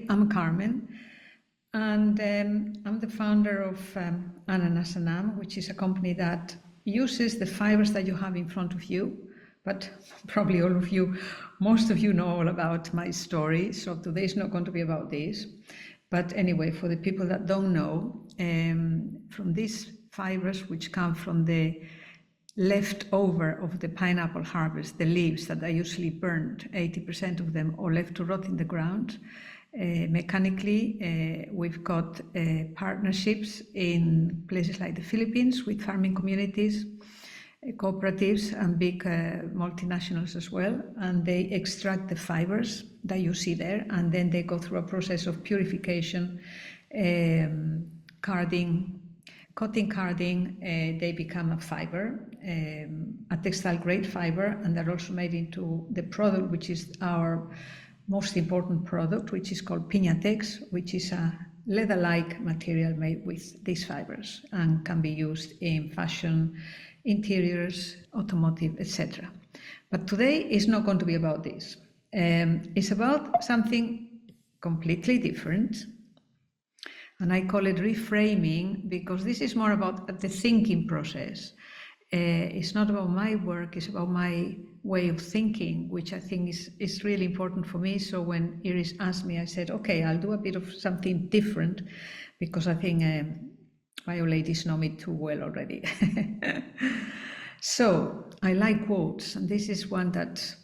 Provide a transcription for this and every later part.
I'm Carmen, and I'm the founder of Ananas Anam, which is a company that uses the fibers that you have in front of you, but probably all of you, most of you know all about my story, so today is not going to be about this. But anyway, for the people that don't know, from these fibers, which come from the leftover of the pineapple harvest, the leaves that are usually burned, 80% of them, or left to rot in the ground. Mechanically, we've got partnerships in places like the Philippines with farming communities, cooperatives and big multinationals as well, and they extract the fibers that you see there, and then they go through a process of purification, carding, cutting carding, they become a fiber, a textile grade fiber, and they're also made into the product which is our most important product, which is called Piñatex, which is a leather-like material made with these fibers and can be used in fashion, interiors, automotive, etc. But today is not going to be about this. It's about something completely different. And I call it reframing because this is more about the thinking process. It's not about my work, it's about my way of thinking, which I think is really important for me. So when Iris asked me, I said, okay, I'll do a bit of something different because I think bio ladies know me too well already. So I like quotes, and this is one that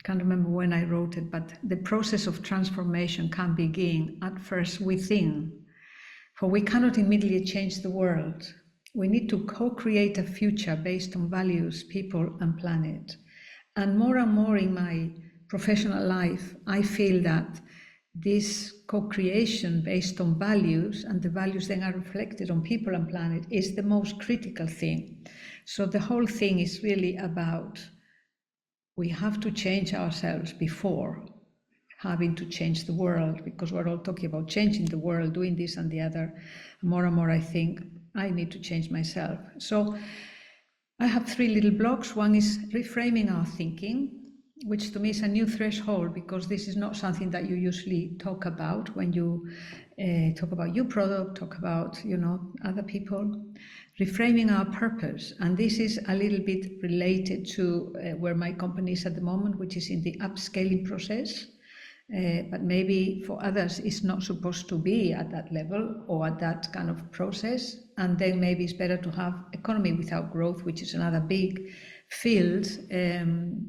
I can't remember when I wrote it, but the process of transformation can begin at first within. For we cannot immediately change the world. We need to co-create a future based on values, people, and planet. And more in my professional life, I feel that this co-creation based on values, and the values then are reflected on people and planet, is the most critical thing. So the whole thing is really about we have to change ourselves before having to change the world, because we're all talking about changing the world, doing this and the other. More and more I think I need to change myself. So I have 3 little blocks. One is reframing our thinking, which to me is a new threshold, because this is not something that you usually talk about when you talk about your product, talk about, other people. Reframing our purpose, and this is a little bit related to where my company is at the moment, which is in the upscaling process. But maybe for others it's not supposed to be at that level or at that kind of process, and then maybe it's better to have economy without growth, which is another big field,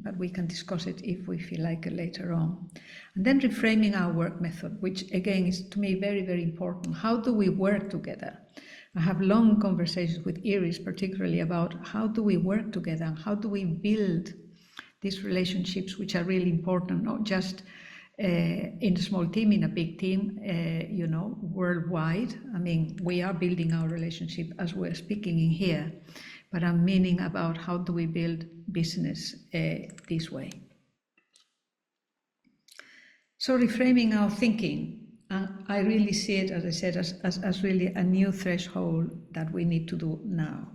but we can discuss it if we feel like it later on. And then reframing our work method, which again is to me very, very important. How do we work together? I have long conversations with Iris particularly about how do we work together and how do we build these relationships, which are really important, not just in a small team, in a big team, worldwide. I mean, we are building our relationship as we're speaking in here, but I'm meaning about how do we build business this way. So reframing our thinking, I really see it, as I said, as really a new threshold that we need to do now.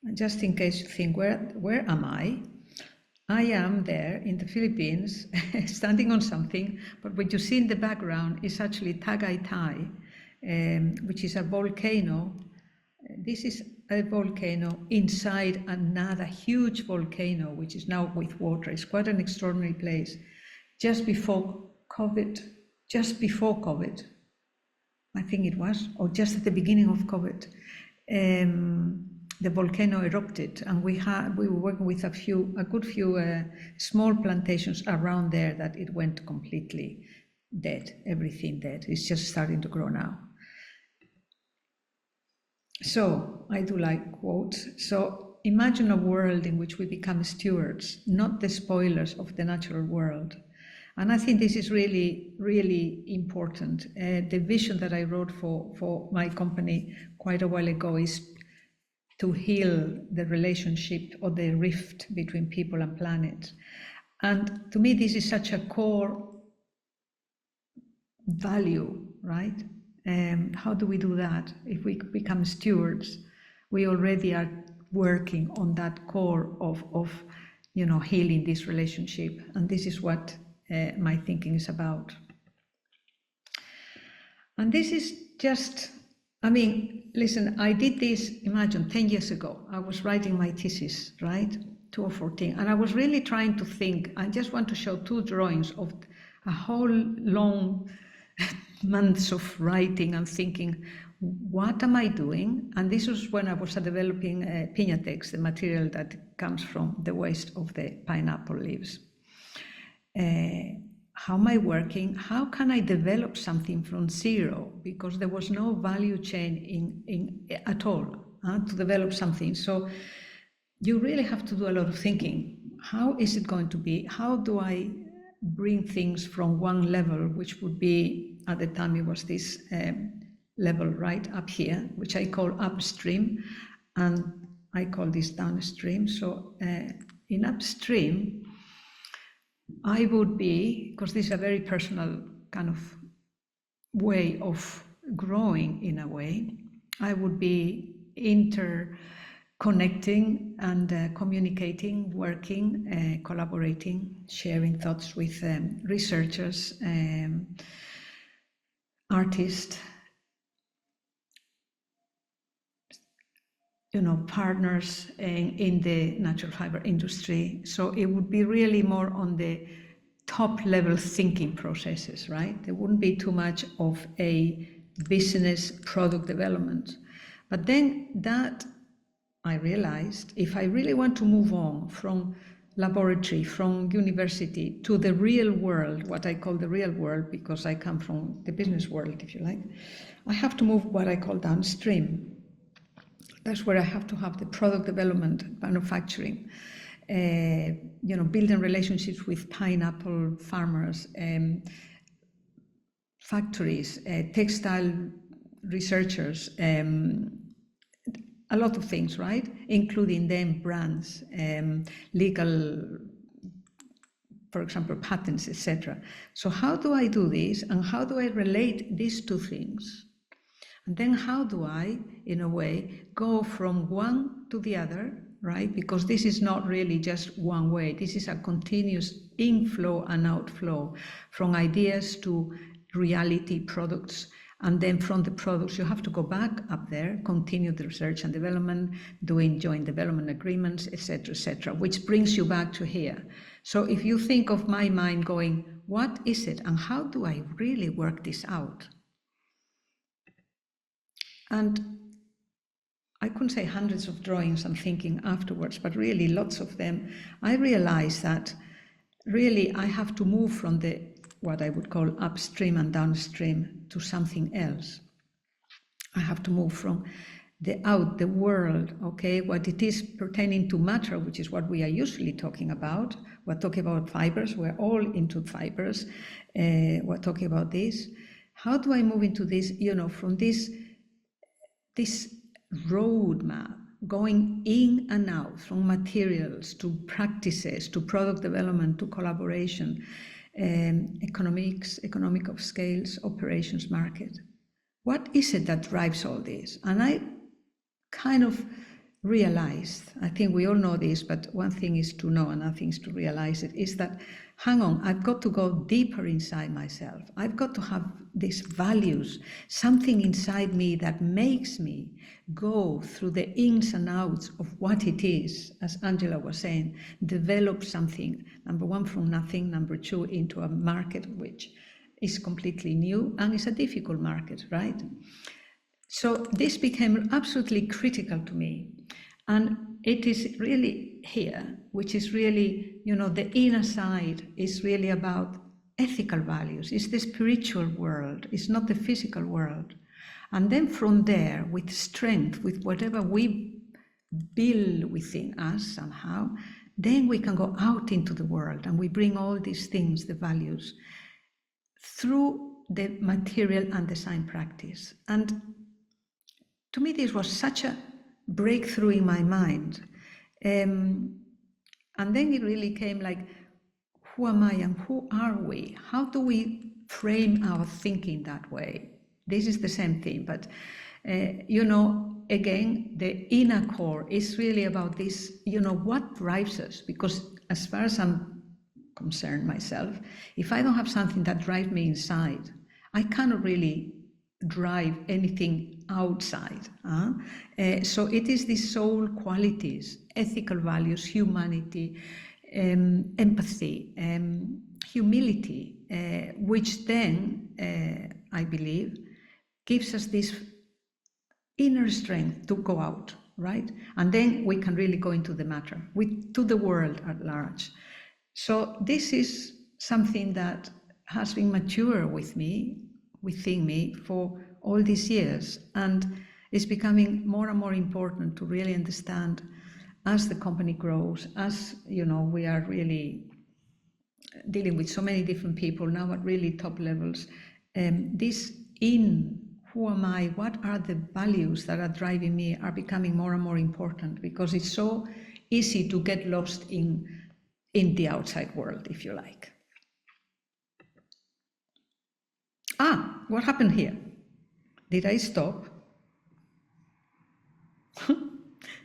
And just in case you think, where am I? I am there in the Philippines, standing on something, but what you see in the background is actually Tagaytay, which is a volcano. This is a volcano inside another huge volcano, which is now with water. It's quite an extraordinary place. Just before COVID, I think it was, or just at the beginning of COVID, the volcano erupted, and we were working with a good few small plantations around there that it went completely dead, everything dead. It's just starting to grow now. So I do like quotes. So imagine a world in which we become stewards, not the spoilers of the natural world. And I think this is really, really important. The vision that I wrote for my company quite a while ago is to heal the relationship or the rift between people and planet. And to me, this is such a core value, right? How do we do that? If we become stewards, we already are working on that core of healing this relationship. And this is what my thinking is about. And this is just, I mean, listen, I did this, imagine, 10 years ago. I was writing my thesis, right? 2014. And I was really trying to think. I just want to show two drawings of a whole long months of writing and thinking, what am I doing? And this was when I was developing Piñatex, the material that comes from the waste of the pineapple leaves. How am I working? How can I develop something from zero? Because there was no value chain at all to develop something. So you really have to do a lot of thinking. How is it going to be? How do I bring things from one level, which would be, at the time it was this level right up here, which I call upstream, and I call this downstream. So in upstream, I would be, because this is a very personal kind of way of growing in a way, I would be interconnecting and communicating, working, collaborating, sharing thoughts with researchers, artists, partners in the natural fiber industry. So it would be really more on the top level thinking processes, right? There wouldn't be too much of a business product development. But then that I realized, if I really want to move on from laboratory, from university to the real world, what I call the real world, because I come from the business world, if you like, I have to move what I call downstream. That's where I have to have the product development, manufacturing, building relationships with pineapple farmers, factories, textile researchers, a lot of things, right? Including then brands, legal, for example, patents, etc. So how do I do this, and how do I relate these two things? And then how do I, in a way, go from one to the other, right? Because this is not really just one way. This is a continuous inflow and outflow from ideas to reality products. And then from the products, you have to go back up there, continue the research and development, doing joint development agreements, etc., which brings you back to here. So if you think of my mind going, what is it and how do I really work this out? And I couldn't say hundreds of drawings and thinking afterwards, but really lots of them. I realized that really I have to move from the what I would call upstream and downstream to something else. I have to move from the world, okay, what it is pertaining to matter, which is what we are usually talking about. We're talking about fibers, we're all into fibers. We're talking about this. How do I move into this, from this roadmap, going in and out, from materials to practices to product development to collaboration, economic of scales, operations, market. What is it that drives all this? And I kind of realized, I think we all know this, but one thing is to know, another thing is to realize it, is that, hang on, I've got to go deeper inside myself. I've got to have these values, something inside me that makes me go through the ins and outs of what it is, as Angela was saying, develop something, number one, from nothing, number two, into a market which is completely new and is a difficult market, right? So this became absolutely critical to me. And it is really here, which is really, the inner side is really about ethical values. It's the spiritual world. It's not the physical world. And then from there, with strength, with whatever we build within us somehow, then we can go out into the world and we bring all these things, the values, through the material and design practice. And to me, this was such a breakthrough in my mind. And then it really came like, who am I and who are we? How do we frame our thinking that way? This is the same thing, but again, the inner core is really about this, what drives us? Because as far as I'm concerned myself, if I don't have something that drives me inside, I cannot really drive anything outside. So it is these soul qualities, ethical values, humanity, empathy, humility, which then, I believe, gives us this inner strength to go out, right? And then we can really go into the matter, to the world at large. So this is something that has been mature within me for all these years, and it's becoming more and more important to really understand as the company grows, as we are really dealing with so many different people now at really top levels. Who am I? What are the values that are driving me are becoming more and more important, because it's so easy to get lost in the outside world, if you like. What happened here? Did I stop?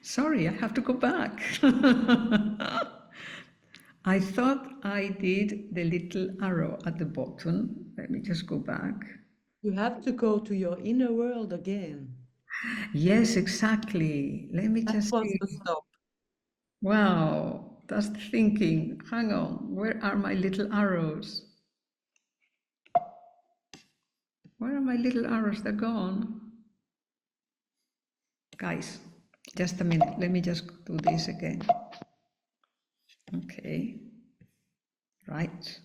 Sorry, I have to go back. I thought I did the little arrow at the bottom. Let me just go back. You have to go to your inner world again. Yes, exactly. Let me just That was see. the stop. Wow, that's the thinking. Hang on, where are my little arrows? Where are my little arrows? They're gone. Guys, just a minute. Let me just do this again. Okay. Right.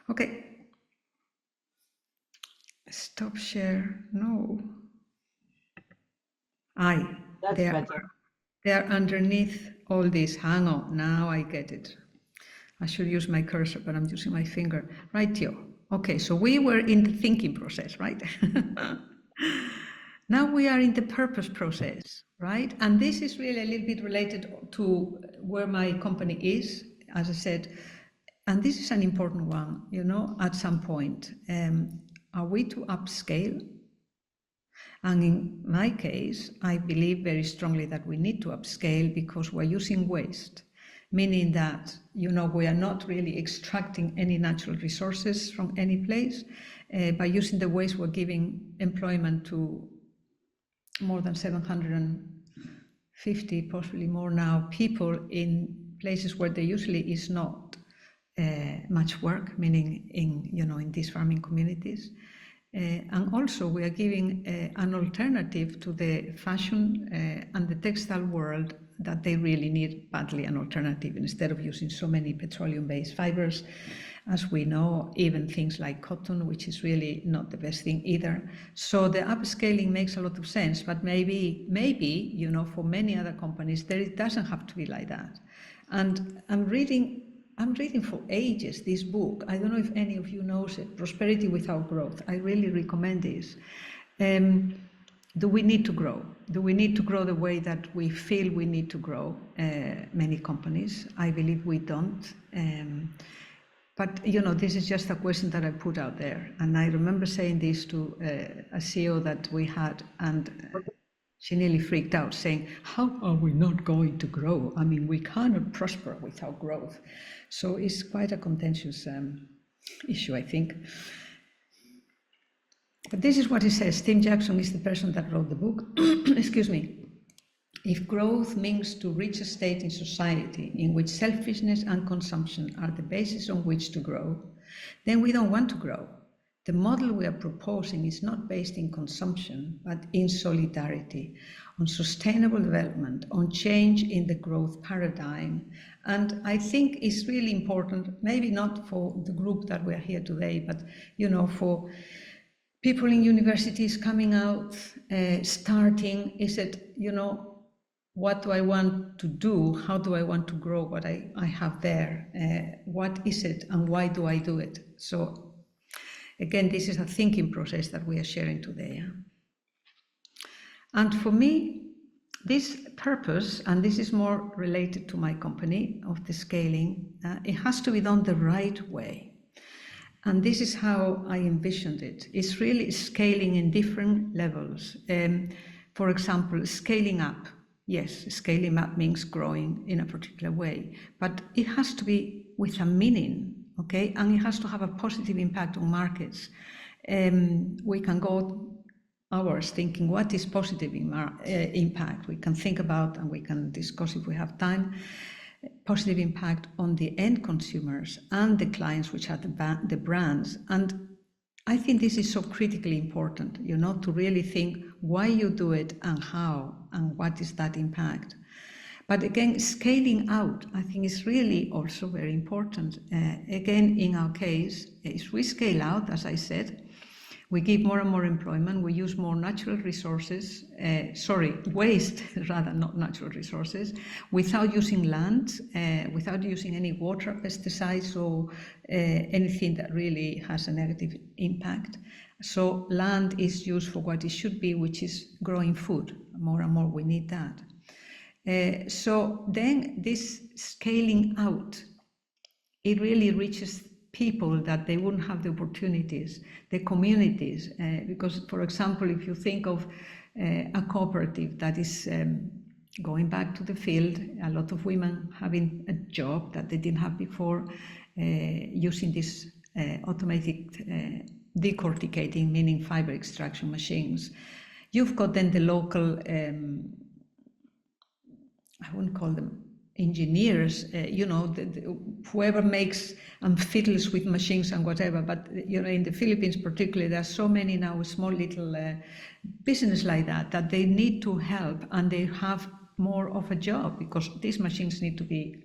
Okay. Stop share. No. That's better. They are underneath all this. Hang on. Now I get it. I should use my cursor, but I'm using my finger. Rightio. Okay, so we were in the thinking process, right? Now we are in the purpose process, right? And this is really a little bit related to where my company is, as I said. And this is an important one, at some point. Are we to upscale? And in my case, I believe very strongly that we need to upscale because we're using waste, meaning that, we are not really extracting any natural resources from any place. By using the waste, we're giving employment to more than 750, possibly more now, people in places where there usually is not much work, meaning in these farming communities. And also we are giving an alternative to the fashion and the textile world that they really need badly, an alternative, instead of using so many petroleum-based fibers. As we know, even things like cotton, which is really not the best thing either. So the upscaling makes a lot of sense, but maybe, for many other companies, it doesn't have to be like that. And I'm reading for ages this book. I don't know if any of you knows it, Prosperity Without Growth. I really recommend this. Do we need to grow? Do we need to grow the way that we feel we need to grow? Many companies, I believe we don't. But this is just a question that I put out there. And I remember saying this to a CEO that we had, and she nearly freaked out, saying, how are we not going to grow? I mean, we cannot prosper without growth. So it's quite a contentious issue, I think. But this is what he says. Tim Jackson is the person that wrote the book. Excuse me. If growth means to reach a state in society in which selfishness and consumption are the basis on which to grow, then we don't want to grow. The model we are proposing is not based in consumption, but in solidarity, on sustainable development, on change in the growth paradigm. And I think it's really important, maybe not for the group that we're here today, but for people in universities coming out, starting, is it, what do I want to do? How do I want to grow what I have there? What is it and why do I do it? So again, this is a thinking process that we are sharing today. And for me, this purpose, and this is more related to my company of the scaling, it has to be done the right way. And this is how I envisioned it. It's really scaling in different levels. For example, scaling up. Yes, scaling up means growing in a particular way, but it has to be with a meaning, okay? And it has to have a positive impact on markets. We can go hours thinking what is positive impact. We can think about, and we can discuss if we have time, positive impact on the end consumers and the clients, which are the brands. And I think this is so critically important, to really think why you do it and how and what is that impact. But again, scaling out, I think, is really also very important. Again, in our case, if we scale out, as I said, we give more and more employment, we use more natural resources, waste rather, not natural resources, without using land, without using any water, pesticides, or anything that really has a negative impact. So land is used for what it should be, which is growing food. More and more we need that. So then this scaling out, it really reaches people that they wouldn't have the opportunities, the communities, because, for example, if you think of a cooperative that is going back to the field, a lot of women having a job that they didn't have before, using this automatic decorticating, meaning fiber extraction machines. You've got then the local, I wouldn't call them engineers, whoever makes and fiddles with machines and whatever, but in the Philippines particularly, there are so many now small little business like that they need to help, and they have more of a job because these machines need to be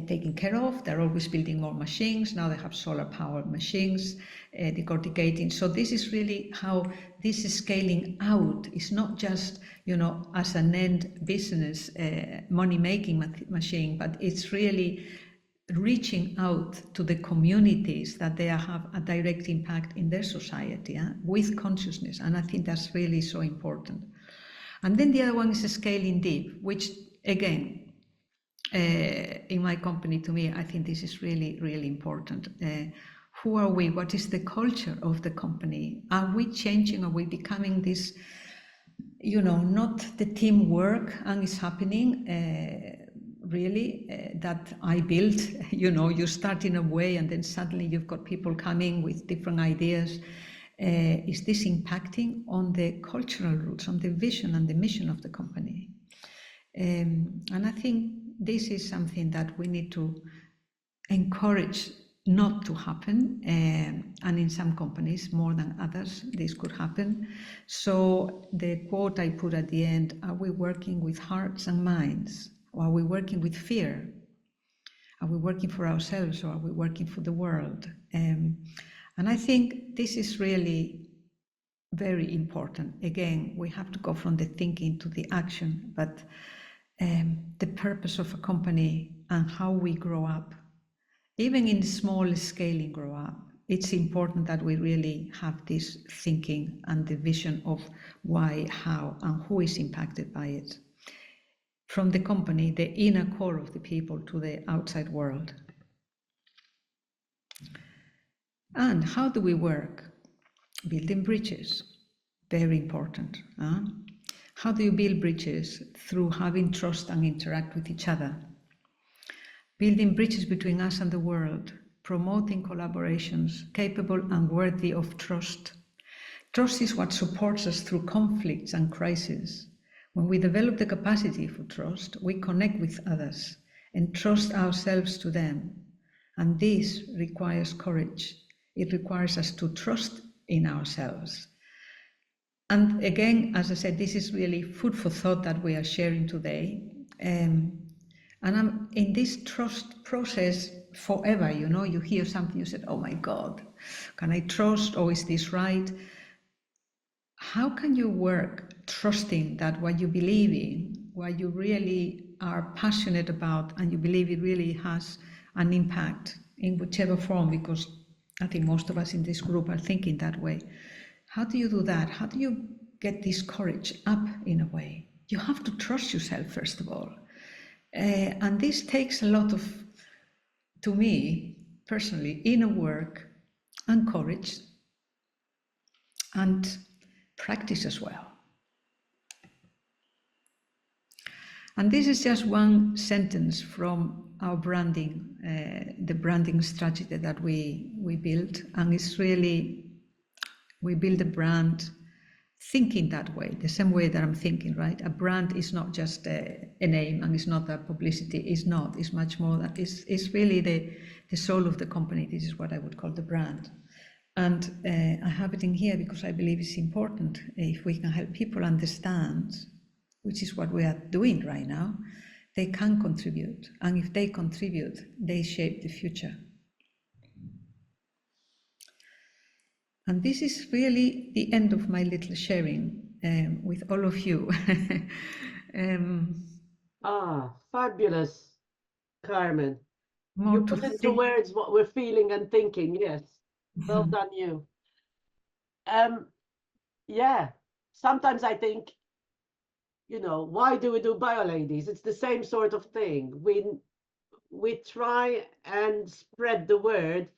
taken care of. They're always building more machines. Now they have solar powered machines, decorticating. So this is really how this is scaling out. It's not just, as an end business, money making machine, but it's really reaching out to the communities that they have a direct impact in their society with consciousness. And I think that's really so important. And then the other one is scaling deep, which again, in my company, to me, I think this is really, really important. Who are we? What is the culture of the company? Are we changing? Are we becoming this, not the teamwork and it's happening really that I built, you start in a way and then suddenly you've got people coming with different ideas. Is this impacting on the cultural roots, on the vision and the mission of the company? And I think this is something that we need to encourage not to happen, and in some companies more than others this could happen. So the quote I put at the end, are we working with hearts and minds, or are we working with fear? Are we working for ourselves, or are we working for the world? And I think this is really very important. Again, we have to go from the thinking to the action, but the purpose of a company and how we grow up, even in small scaling grow up, it's important that we really have this thinking and the vision of why, how, and who is impacted by it. From the company, the inner core of the people, to the outside world. And how do we work? Building bridges, very important. How do you build bridges? Through having trust and interact with each other. Building bridges between us and the world, promoting collaborations capable and worthy of trust. Trust is what supports us through conflicts and crises. When we develop the capacity for trust, we connect with others and trust ourselves to them. And this requires courage. It requires us to trust in ourselves. And again, as I said, this is really food for thought that we are sharing today. And I'm in this trust process forever, you hear something, you said, oh my God, can I trust, or is this right? How can you work trusting that what you believe in, what you really are passionate about, and you believe it really has an impact in whichever form, because I think most of us in this group are thinking that way. How do you do that? How do you get this courage up in a way? You have to trust yourself, first of all. And this takes a lot of, to me, personally, inner work and courage and practice as well. And this is just one sentence from our branding, the branding strategy that we built. And it's really, we build a brand thinking that way, the same way that I'm thinking, right? A brand is not just a name, and it's not a publicity, it's not, it's much more that it's really the soul of the company. This is what I would call the brand. And I have it in here because I believe it's important if we can help people understand, which is what we are doing right now, they can contribute. And if they contribute, they shape the future. And this is really the end of my little sharing with all of you. Fabulous, Carmen. More You to put into think. words what we're feeling and thinking. Yes. Well done, you. Yeah. Sometimes I think, why do we do BioLadies? It's the same sort of thing. We try and spread the word.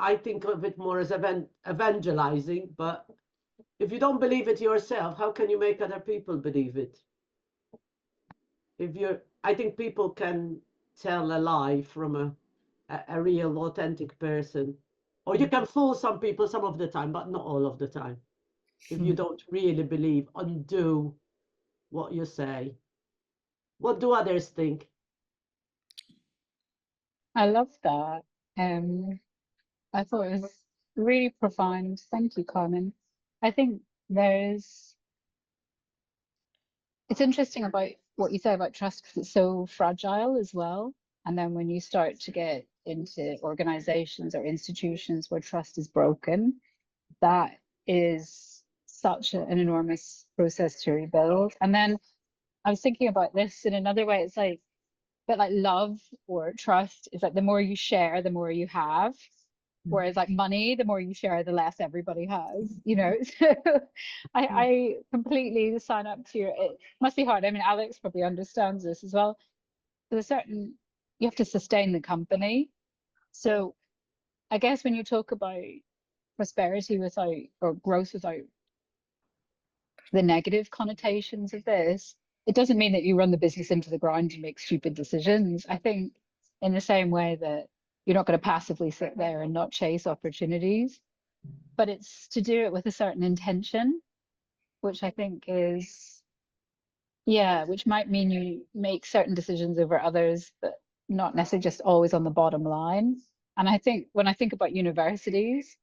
I think of it more as evangelizing, but if you don't believe it yourself, how can you make other people believe it? I think people can tell a lie from a real, authentic person, or you can fool some people some of the time, but not all of the time. If you don't really believe and do what you say, what do others think? I love that. I thought it was really profound. Thank you, Carmen. I think it's interesting about what you say about trust because it's so fragile as well. And then when you start to get into organizations or institutions where trust is broken, that is such an enormous process to rebuild. And then I was thinking about this in another way. It's like, but like love or trust is like the more you share, the more you have. Whereas like money, the more you share, the less everybody has, you know. So I completely sign up to your, it must be hard. I mean, Alex probably understands this as well. There's a certain, you have to sustain the company. So I guess when you talk about prosperity without, or growth without the negative connotations of this, it doesn't mean that you run the business into the ground and make stupid decisions. I think in the same way that you're not going to passively sit there and not chase opportunities, but it's to do it with a certain intention, which I think is, yeah, which might mean you make certain decisions over others, but not necessarily just always on the bottom line. And I think when I think about universities,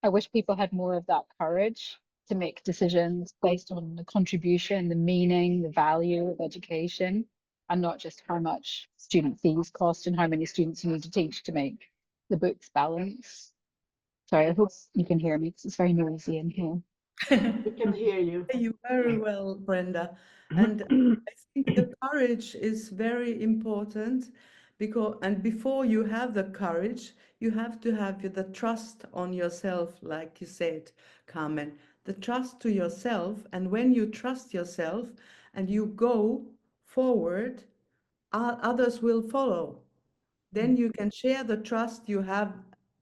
I wish people had more of that courage to make decisions based on the contribution, the meaning, the value of education, and not just how much student fees cost and how many students you need to teach to make the books balance. Sorry, I hope you can hear me because it's very noisy in here. We can hear you. You very well, Brenda. And I think the courage is very important and before you have the courage, you have to have the trust on yourself, like you said, Carmen, the trust to yourself. And when you trust yourself and you go forward, others will follow. Then you can share the trust you have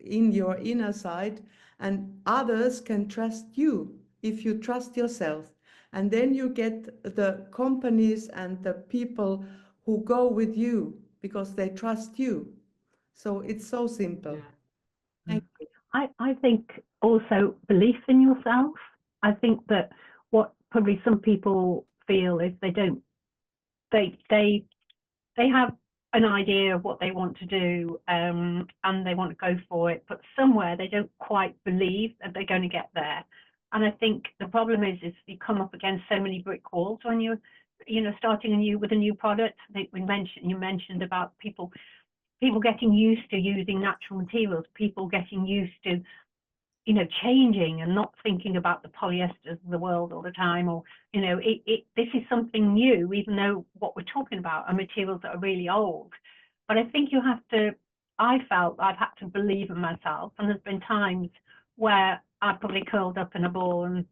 in your inner side, and others can trust you if you trust yourself. And then you get the companies and the people who go with you because they trust you. So it's so simple. Yeah. Thank you. I think also belief in yourself. I think that what probably some people feel is they have an idea of what they want to do, and they want to go for it, but somewhere they don't quite believe that they're going to get there. And I think the problem is you come up against so many brick walls when you're, starting with a new product. I think you mentioned about people getting used to using natural materials, people getting used to changing and not thinking about the polyesters of the world all the time, or this is something new, even though what we're talking about are materials that are really old. But I think I felt I've had to believe in myself, and there's been times where I probably curled up in a ball and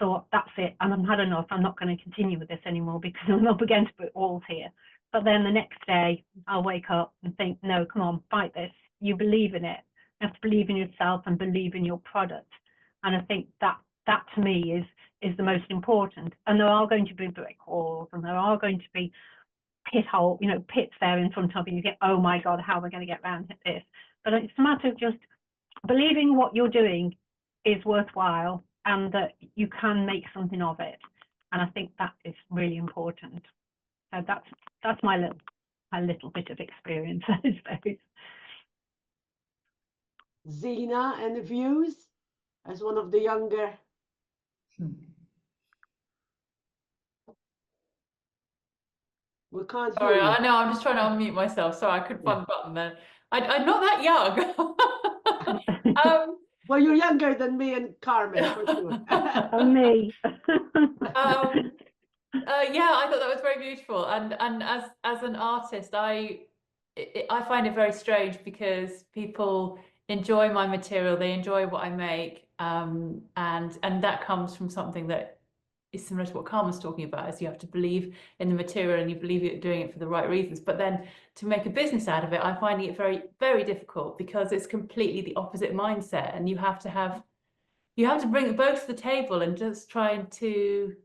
thought, that's it, and I've had enough, I'm not going to continue with this anymore because I'm up against brick walls here. But then the next day I'll wake up and think, no, come on, fight this. You believe in it. You have to believe in yourself and believe in your product. And I think that to me is the most important. And there are going to be brick walls, and there are going to be hole, pits there in front of you. You think, oh my God, how am I going to get around this? But it's a matter of just believing what you're doing is worthwhile and that you can make something of it. And I think that is really important. So that's my little bit of experience, I suppose. Zena, any views as one of the younger? We can't Sorry, hear you. I know, I'm just trying to unmute myself. Sorry, I couldn't find the button then. I'm not that young. Well, you're younger than me and Carmen, for sure. Oh, me. Yeah, I thought that was very beautiful, and as an artist, I find it very strange because people enjoy my material, they enjoy what I make, and that comes from something that is similar to what Carmen's talking about, is you have to believe in the material and you believe you're doing it for the right reasons. But then to make a business out of it, I'm finding it very, very difficult because it's completely the opposite mindset, and you have to bring it both to the table and just trying to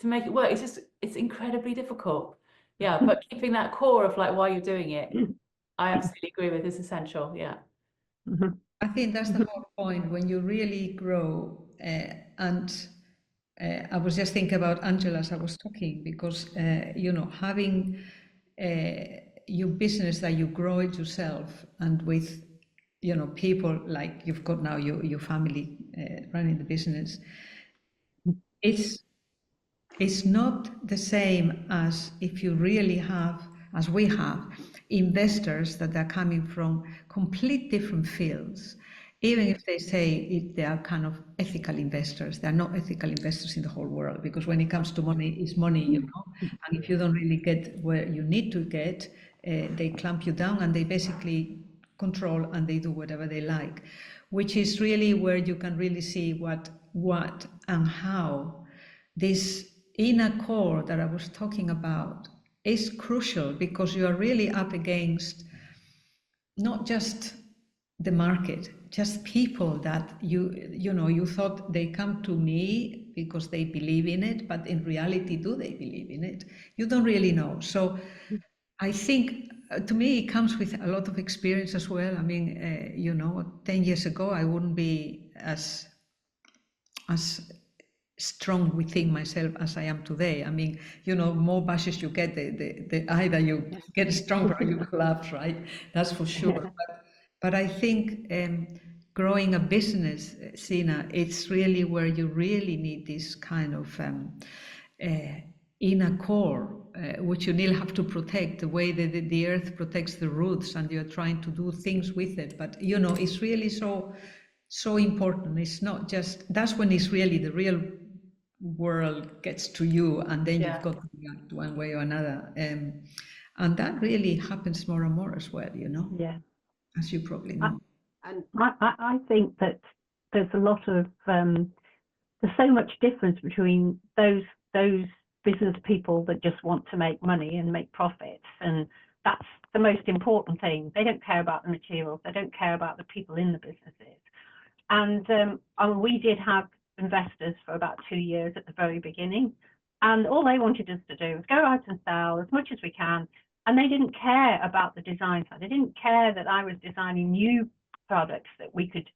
make it work. It's incredibly difficult. Yeah, but keeping that core of like why you're doing it, I absolutely agree with, is essential. Yeah. I think that's the whole point when you really grow. I was just thinking about Angela as I was talking, because having your business that you grow it yourself, and with people like you've got now, your family running the business, it's not the same as if you really have, as we have, investors that are coming from complete different fields. Even if they say they are kind of ethical investors, they are not ethical investors in the whole world, because when it comes to money, it's money, and if you don't really get where you need to get, they clamp you down and they basically control and they do whatever they like, which is really where you can really see what and how this inner core that I was talking about is crucial, because you are really up against not just the market, just people that you thought they come to me because they believe in it, but in reality, do they believe in it? You don't really know. So I think to me it comes with a lot of experience as well. I mean, 10 years ago I wouldn't be as strong within myself as I am today. I mean, more bashes you get, the either you get stronger or you collapse, right? That's for sure. But I think growing a business, Sina, it's really where you really need this kind of inner core, which you really have to protect, the way that the earth protects the roots, and you're trying to do things with it. But it's really so important. It's not just, that's when it's really the real world gets to you, and then you've got to react one way or another. And that really happens more and more as well, Yeah. as you probably know. And I think that there's a lot of there's so much difference between those business people that just want to make money and make profits, and that's the most important thing. They don't care about the materials, they don't care about the people in the businesses. And we did have investors for about 2 years at the very beginning, and all they wanted us to do was go out and sell as much as we can, and they didn't care about the design side. They didn't care that I was designing new products that we could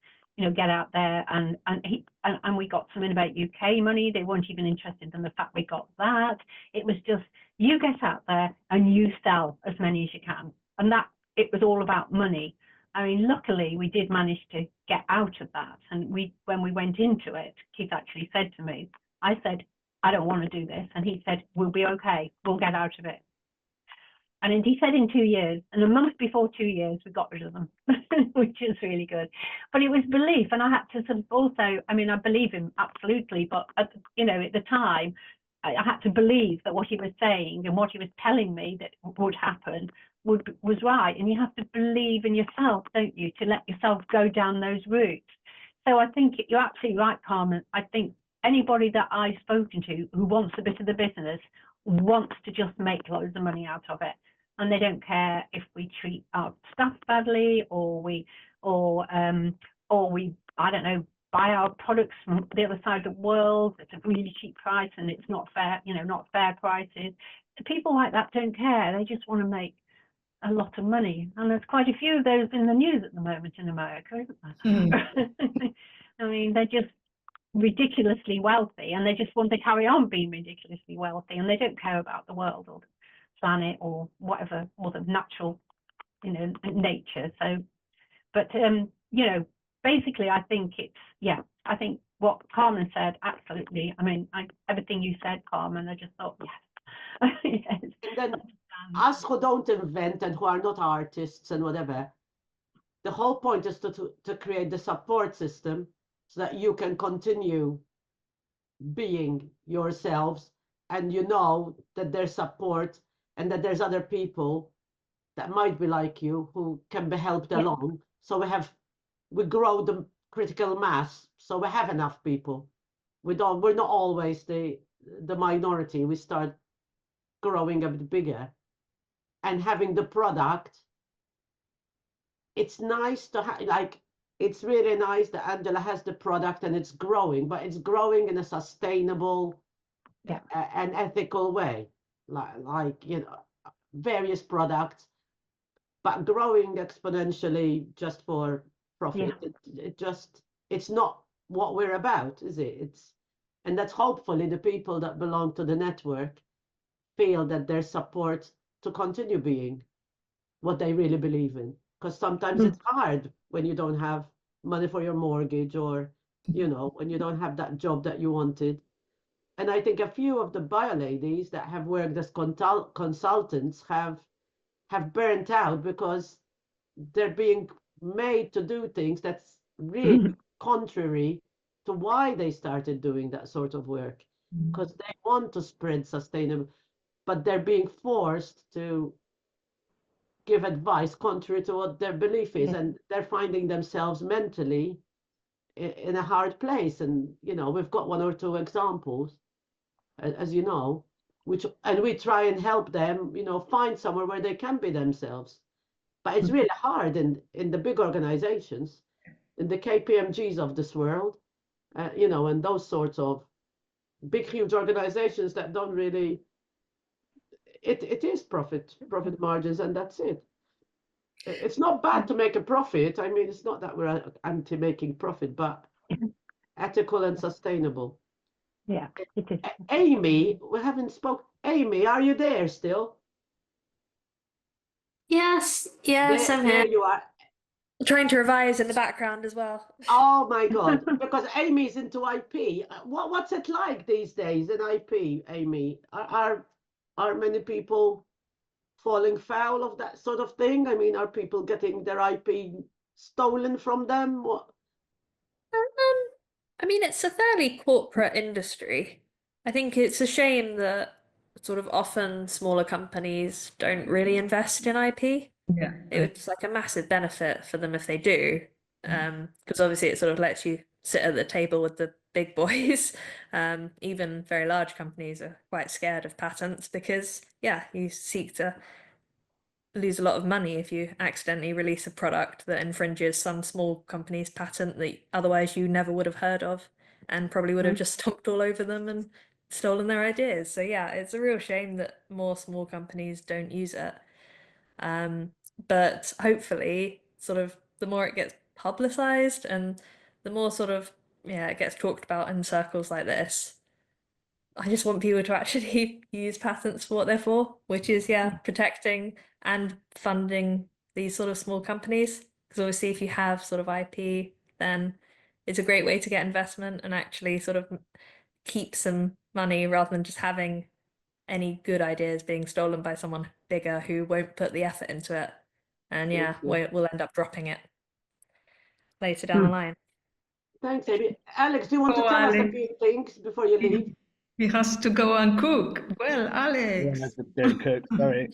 get out there, and we got some Innovate UK money. They weren't even interested in the fact we got that. It was just, you get out there and you sell as many as you can, and that it was all about money. I mean, luckily we did manage to get out of that, and when we went into it, Keith actually said to me, I said, I don't want to do this, and he said, we'll be okay, we'll get out of it. And he said in 2 years, and a month before 2 years, we got rid of them, which is really good. But it was belief, and I had to sort of also, I mean, I believe him absolutely, but at the time, I had to believe that what he was saying and what he was telling me that would happen was right. And you have to believe in yourself, don't you, to let yourself go down those routes. So I think you're absolutely right, Carmen. I think anybody that I've spoken to who wants a bit of the business wants to just make loads of money out of it. And they don't care if we treat our staff badly, or we, I don't know, buy our products from the other side of the world at a really cheap price, and it's not fair, not fair prices. So people like that don't care. They just want to make a lot of money, and there's quite a few of those in the news at the moment in America, isn't there? I mean, they're just ridiculously wealthy, and they just want to carry on being ridiculously wealthy, and they don't care about the world or the planet or whatever, or the natural, nature. So, but basically, I think I think what Carmen said, absolutely. I mean, everything you said, Carmen, I just thought, yes. Yes. And then us who don't invent and who are not artists and whatever, the whole point is to create the support system so that you can continue being yourselves, and you know that there's support and that there's other people that might be like you who can be helped along. So we grow the critical mass, so we have enough people. We're not always the minority. We start growing a bit bigger and having the product. It's nice to have, like, it's really nice that Angela has the product and it's growing, but it's growing in a sustainable and ethical way, like various products, but growing exponentially just for profit. It's not what we're about, is it? And that's hopefully the people that belong to the network feel that there's support to continue being what they really believe in. Because sometimes it's hard when you don't have money for your mortgage, or when you don't have that job that you wanted. And I think a few of the bio ladies that have worked as consultants have burnt out because they're being made to do things that's really contrary to why they started doing that sort of work, because they want to spread sustainable, but they're being forced to give advice contrary to what their belief is, and they're finding themselves mentally in a hard place. And we've got one or two examples, as you know, and we try and help them find somewhere where they can be themselves. But it's really hard in the big organizations, in the KPMGs of this world, and those sorts of big, huge organizations that don't really, it is profit margins, and that's it. It's not bad to make a profit. I mean, it's not that we're anti-making profit, but ethical and sustainable. Yeah, it is. Amy, we haven't spoke. Amy, are you there still? Yes, I'm There here. you are. Trying to revise in the background as well. Oh my God, because Amy's into IP. What's it like these days in IP, Amy? Are many people falling foul of that sort of thing? I mean, are people getting their IP stolen from them? What? I mean, it's a fairly corporate industry. I think it's a shame that sort of often smaller companies don't really invest in IP. Yeah. It's like a massive benefit for them if they do, because obviously it sort of lets you sit at the table with the big boys. Even very large companies are quite scared of patents because, you seek to lose a lot of money if you accidentally release a product that infringes some small company's patent that otherwise you never would have heard of and probably would have just stomped all over them and stolen their ideas. So it's a real shame that more small companies don't use it. But hopefully, sort of the more it gets publicized and the more sort of it gets talked about in circles like this, I just want people to actually use patents for what they're for, which is protecting and funding these sort of small companies. Because obviously, if you have sort of IP, then it's a great way to get investment and actually sort of keep some money rather than just having any good ideas being stolen by someone bigger who won't put the effort into it. And we'll end up dropping it later down the line. Thanks, Amy. Alex, do you want to tell us a few things before you leave? He has to go and cook. Well, Yeah, I Alex. have to go cook. Sorry.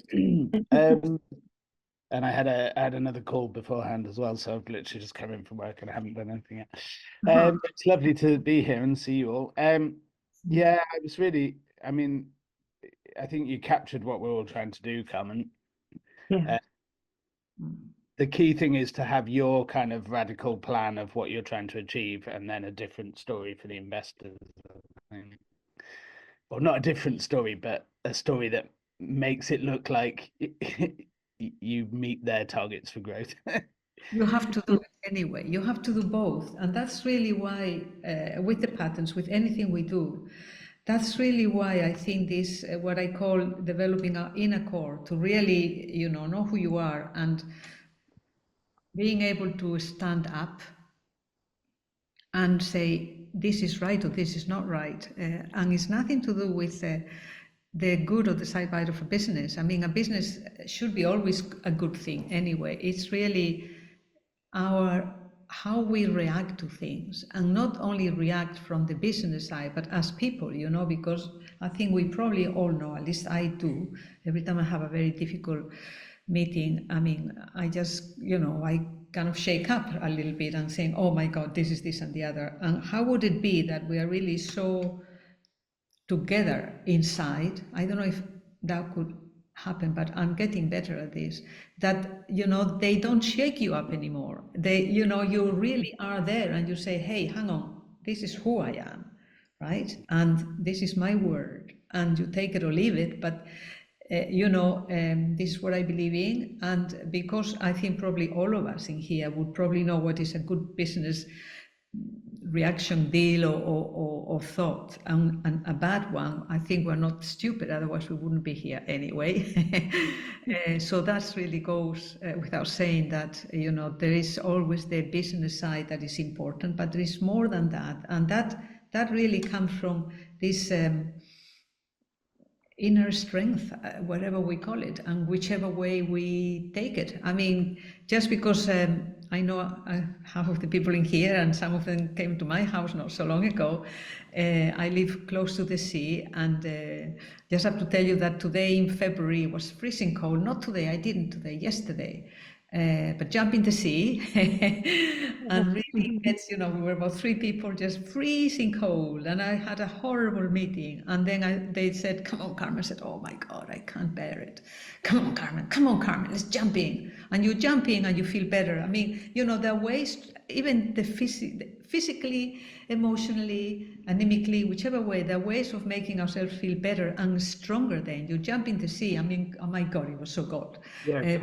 And I had another call beforehand as well, so I've literally just come in from work and I haven't done anything yet. It's lovely to be here and see you all. Yeah, I was really. I mean, I think you captured what we're all trying to do, Carmen. Yeah. the key thing is to have your kind of radical plan of what you're trying to achieve, and then a different story for the investors. I think. Well, not a different story, but a story that makes it look like you meet their targets for growth. You have to do it anyway. You have to do both. And that's really why, with the patterns, with anything we do, that's really why I think this, what I call developing our inner core, to really, know who you are and being able to stand up and say, this is right or this is not right. And it's nothing to do with the good or the side bite of a business. I mean, a business should be always a good thing anyway. It's really how we react to things, and not only react from the business side, but as people, because I think we probably all know, at least I do, every time I have a very difficult meeting, I mean, I just, I kind of shake up a little bit and saying, oh my God, this and the other. And how would it be that we are really so together inside? I don't know if that could happen, but I'm getting better at this, that they don't shake you up anymore. They, you really are there, and you say, hey, hang on, this is who I am, right? And this is my word, and you take it or leave it, but this is what I believe in. And because I think probably all of us in here would probably know what is a good business reaction, deal, or thought, and a bad one, I think we're not stupid, otherwise we wouldn't be here anyway. So that's really goes without saying that, there is always the business side that is important, but there is more than that. And that really comes from this inner strength, whatever we call it, and whichever way we take it. I mean, just because I know half of the people in here, and some of them came to my house not so long ago. I live close to the sea, and just have to tell you that today in February was freezing cold. Not today, I didn't today, yesterday. But jump in the sea and really gets, we were about 3 people just freezing cold, and I had a horrible meeting. And then they said, come on, Carmen. I said, oh my God, I can't bear it. Come on, Carmen, let's jump in. And you jump in and you feel better. I mean, there are ways, even the physically, emotionally, anemically, whichever way, there are ways of making ourselves feel better and stronger. Then you jump in the sea. I mean, oh my God, it was so cold. Yeah,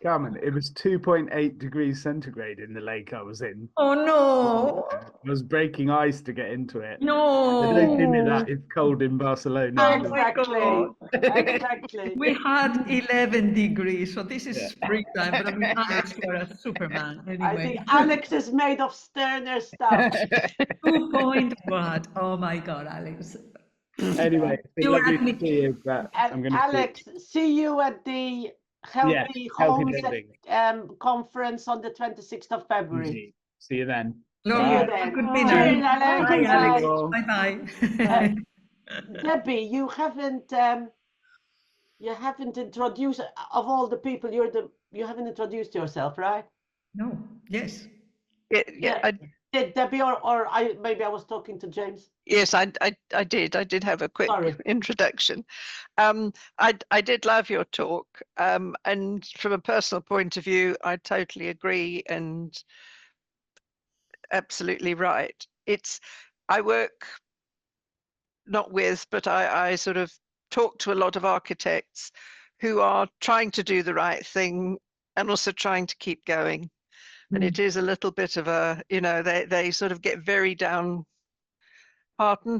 Carmen, it was 2.8 degrees centigrade in the lake I was in. Oh no! I was breaking ice to get into it. No! I don't think that it's cold in Barcelona. Oh Exactly. Exactly. We had 11 degrees, so this is springtime. But I mean, Alex, you're a Superman. I Anyway, think Alex is made of sterner stuff. 2 point what? Oh my God, Alex. Anyway, it's been You lovely had me- to see you, but I'm And going to Alex, see you at the Healthy Homes Building. conference on the 26th of February. Easy. See you then. See you Bye. then. Good Bye. dinner. Cheers, Alex. Bye, Alex. Bye. Bye-bye. Debbie, you haven't introduced, of all the people, you haven't introduced yourself, right? No, yes. Yeah. Did Debbie or maybe I was talking to James? Yes, I did have a quick Sorry. introduction. I did love your talk, and from a personal point of view, I totally agree and absolutely right. I work not with, but I sort of talk to a lot of architects who are trying to do the right thing and also trying to keep going. And it is a little bit of a, they sort of get very downhearted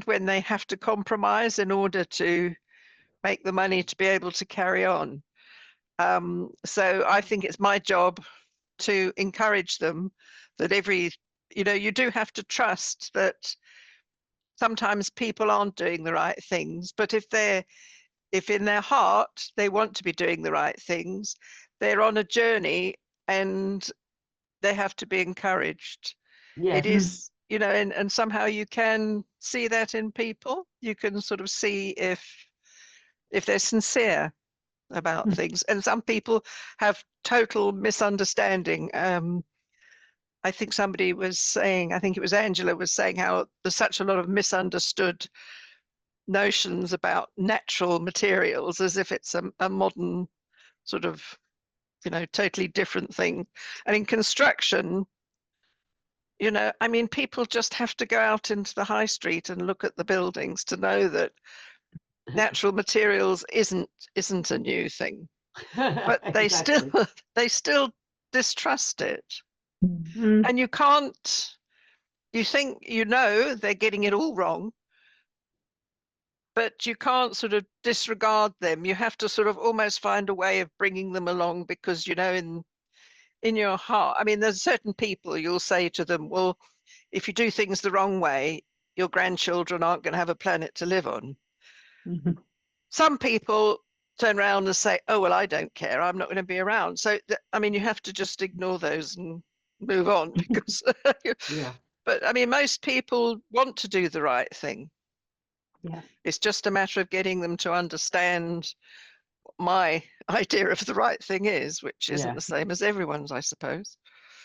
when they have to compromise in order to make the money to be able to carry on. So I think it's my job to encourage them that you do have to trust that sometimes people aren't doing the right things, but if in their heart they want to be doing the right things, they're on a journey and they have to be encouraged. Yes. It is, and somehow you can see that in people. You can sort of see if they're sincere about things. And some people have total misunderstanding. I think somebody was saying, I think it was Angela was saying how there's such a lot of misunderstood notions about natural materials, as if it's a modern sort of totally different thing. And in construction, I mean, people just have to go out into the high street and look at the buildings to know that natural materials isn't a new thing. But they still Exactly. they still distrust it. Mm. And you can't, you think they're getting it all wrong, but you can't sort of disregard them. You have to sort of almost find a way of bringing them along, because in your heart, I mean, there's certain people you'll say to them, well, if you do things the wrong way, your grandchildren aren't going to have a planet to live on. Mhm. Some people turn around and say, oh, well, I don't care, I'm not going to be around. So I mean, you have to just ignore those and move on, because Yeah. but I mean, most people want to do the right thing. Yeah. It's just a matter of getting them to understand what my idea of the right thing is, which isn't Yeah. the same as everyone's, I suppose.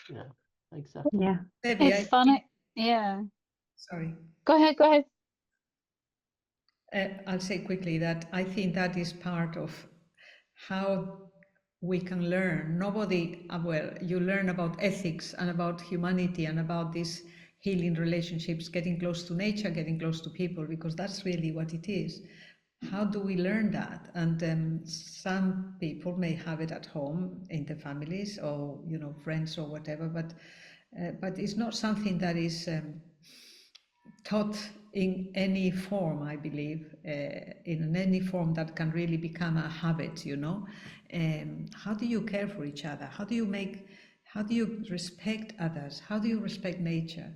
Yeah. Exactly. Yeah. Debbie, It's funny. Yeah. sorry. Go ahead. Go ahead. I'll say quickly that I think that is part of how we can learn. Nobody, well, you learn about ethics and about humanity and about these healing relationships, getting close to nature, getting close to people, because that's really what it is. How do we learn that? And some people may have it at home in their families, or friends or whatever, but it's not something that is taught in any form, I believe, in any form that can really become a habit, How do you care for each other? How do you respect others? How do you respect nature?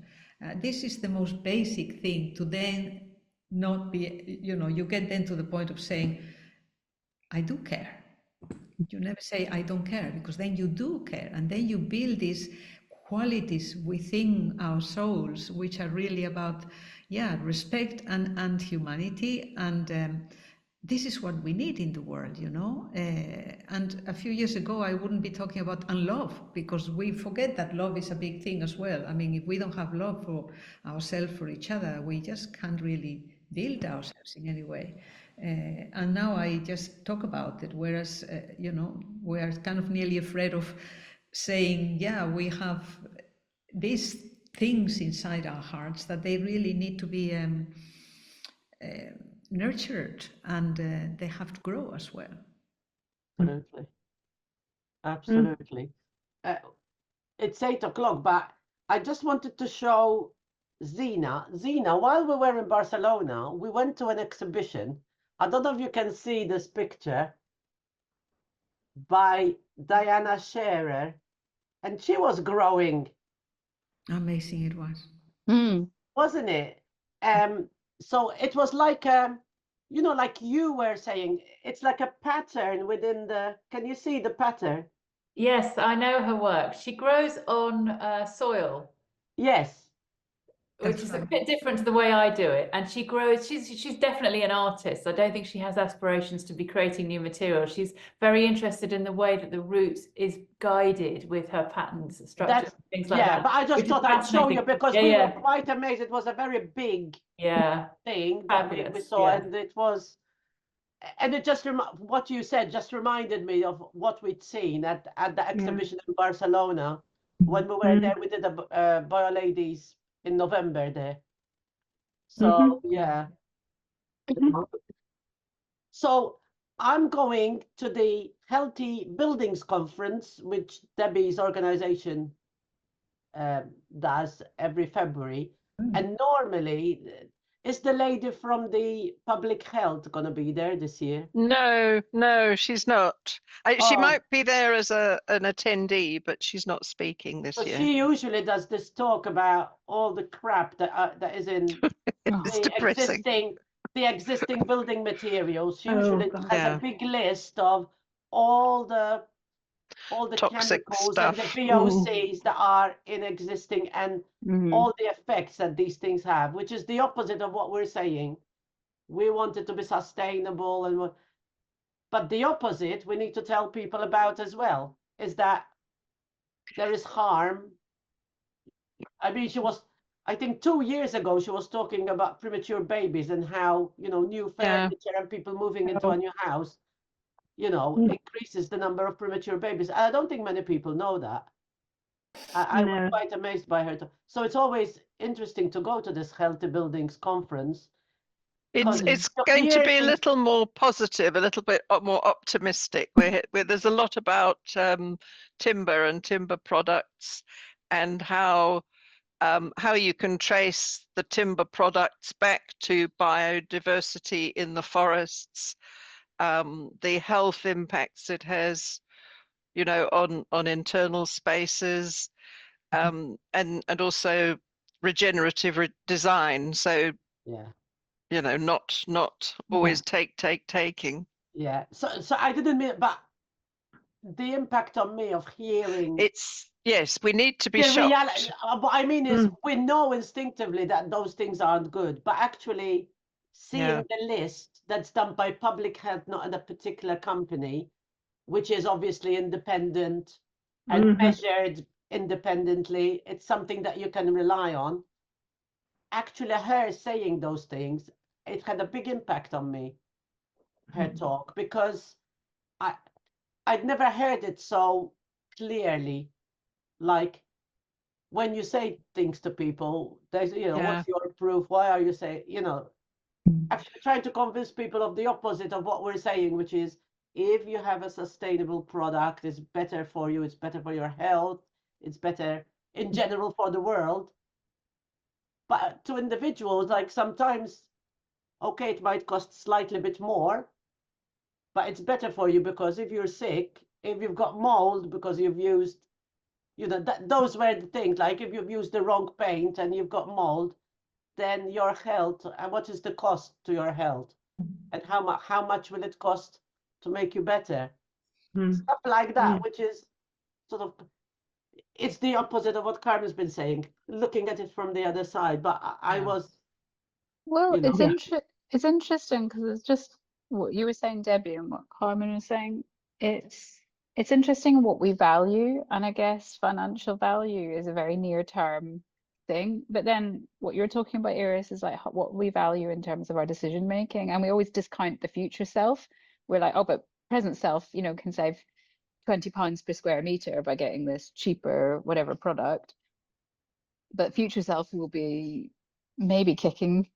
This is the most basic thing to then not be, you get then to the point of saying, I do care. You never say, I don't care, because then you do care. And then you build these qualities within our souls, which are really about, respect and humanity. And this is what we need in the world, And a few years ago, I wouldn't be talking about unlove, because we forget that love is a big thing as well. I mean, if we don't have love for ourselves, for each other, we just can't really build ourselves in any way. And now I just talk about it, whereas, we are kind of nearly afraid of saying, we have these things inside our hearts that they really need to be nurtured, and they have to grow as well. Absolutely. Absolutely. It's 8 o'clock, but I just wanted to show Zina. Zina, while we were in Barcelona, we went to an exhibition. I don't know if you can see this picture by Diana Scherer, and she was growing, Amazing it was. Mm. wasn't it? So it was like like you were saying, it's like a pattern within can you see the pattern? Yes, I know her work. She grows on soil, Yes. which That's is a right. bit different to the way I do it. And she grows, she's definitely an artist. I don't think she has aspirations to be creating new material. She's very interested in the way that the root is guided with her patterns, structures, things like that. But I just which is thought I'd show you, fascinating. because Yeah, we were yeah, quite amazed. It was a very big yeah. thing that we Fabulous, saw, yeah. and it was, and it just what you said just reminded me of what we'd seen at the exhibition in Barcelona when we were there. We did a Bio Ladies in November there. So yeah. So I'm going to the Healthy Buildings Conference, which Debbie's organization does every February. And normally, is the lady from the public health going to be there this year? No, she's not. She Oh. might be there as an attendee, but she's not speaking this So year. she usually does this talk about all the crap that is in It's depressing. the existing building materials. She Oh, usually God. has Yeah. a big list of all the Toxic chemicals and the stuff. VOCs that are in existing, and Mhm. all the effects that these things have, which is the opposite of what we're saying. We want it to be sustainable, but the opposite we need to tell people about as well, is that there is harm. I mean, I think 2 years ago, she was talking about premature babies and how, new Yeah. furniture and people moving into a new house. you know, increases the number of premature babies. I don't think many people know that. I was No. quite amazed by her. So it's always interesting to go to this Healthy Buildings conference. It's because it's you going to hear be a things- little more positive, a little bit more optimistic. Where there's a lot about timber and timber products, and how you can trace the timber products back to biodiversity in the forests, the health impacts it has, you know, on internal spaces, and also regenerative design. So, Yeah, you know, not always taking. yeah. So I didn't mean, but the impact on me of hearing It's, yes, we need to be the reality. shocked. What I mean is, we know instinctively that those things aren't good, but actually seeing Yeah. the list that's done by public health, not in a particular company, which is obviously independent and measured independently, it's something that you can rely on. Actually, her saying those things, it had a big impact on me, her talk, because I I'd never heard it so clearly. Like, when you say things to people, there's, you know, Yeah. what's your proof? Why are you saying, you know, actually trying to convince people of the opposite of what we're saying, which is, if you have a sustainable product, it's better for you, it's better for your health, it's better in general for the world. But to individuals, like, sometimes, okay, it might cost slightly bit more, but it's better for you, because if you're sick, if you've got mold because you've used, you know, those were the things, like if you've used the wrong paint and you've got mold, then your health, and what is the cost to your health, and how much will it cost to make you better? Stuff like that, which is sort of, it's the opposite of what Carmen's been saying, looking at it from the other side. But I was, Well, you know, it's interesting because it's just what you were saying, Debbie, and what Carmen was saying. It's interesting what we value, and I guess financial value is a very near term thing. But then what you're talking about, Iris, is like what we value in terms of our decision making, and we always discount the future self. We're like, oh, but present self, you know, can save £20 per square meter by getting this cheaper whatever product, but future self will be maybe kicking,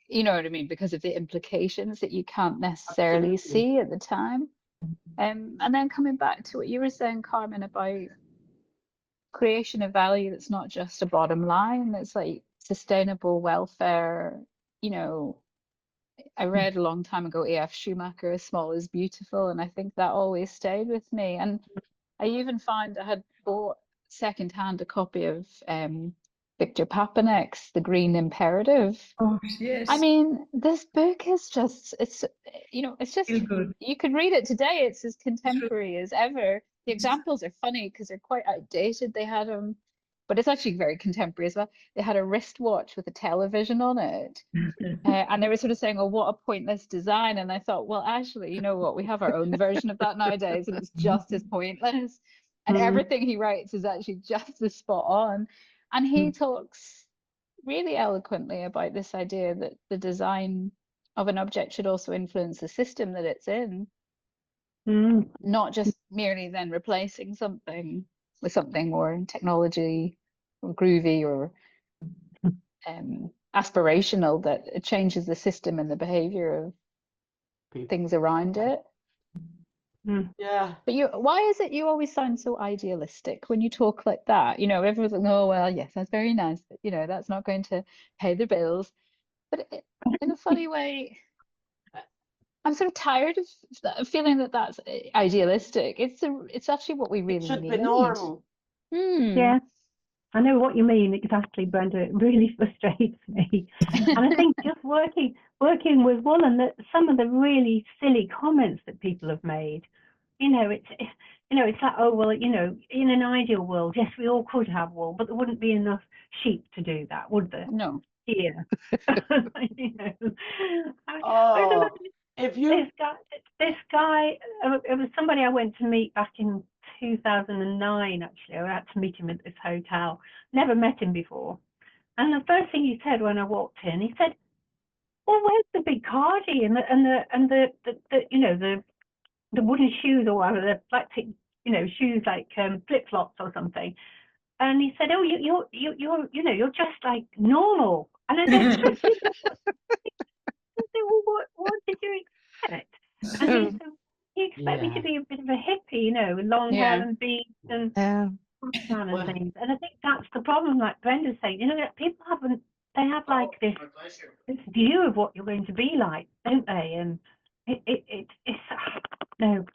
you know what I mean, because of the implications that you can't necessarily absolutely. see at the time. And then coming back to what you were saying, Carmen, about creation of value that's not just a bottom line, it's like sustainable welfare. You know, I read a long time ago A.F. Schumacher, Small is Beautiful, and I think that always stayed with me. And I even found I had bought secondhand a copy of Victor Papanek's The Green Imperative. Oh, yes. I mean, this book is just, it's, you know, it's just, Feel good. you could read it today. It's as contemporary as ever. The examples are funny because they're quite outdated. They had but it's actually very contemporary as well. They had a wristwatch with a television on it. And they were sort of saying, oh, what a pointless design. And I thought, well, actually, you know what? We have our own version of that nowadays, and it's just as pointless. And everything he writes is actually just as spot on. And he talks really eloquently about this idea that the design of an object should also influence the system that it's in, not just merely then replacing something with something more technology or groovy or aspirational, that it changes the system and the behavior of People. things around it. Yeah. But why is it you always sound so idealistic when you talk like that? You know, everyone's like, oh, well, yes, that's very nice, but, you know, that's not going to pay the bills. But in a funny way, I'm sort of tired of feeling that that's idealistic. It's actually what we It really should be need. normal. Yeah, I know what you mean exactly, Brenda. It really frustrates me. And I think just working with wool, and some of the really silly comments that people have made, you know, it's like, oh, well, you know, in an ideal world, yes, we all could have wool, but there wouldn't be enough sheep to do that, would there? No. Here. You know. Oh, if you, This guy, it was somebody I went to meet back in 2009, actually. I had to meet him at this hotel. Never met him before. And the first thing he said when I walked in, he said, well, where's the big cardi and the you know, the the wooden shoes or whatever, the plastic, you know, shoes like flip flops or something. And he said, "Oh, you're you know, you're just like normal." And I said, "Well, what did you expect?" And he said, "You expect me to be a bit of a hippie, you know, with long hair Yeah. and beads and Yeah. man and Well- things." And I think that's the problem, like Brenda's saying, you know, that people haven't, they have like this view of what you're going to be like, don't they? And it's no.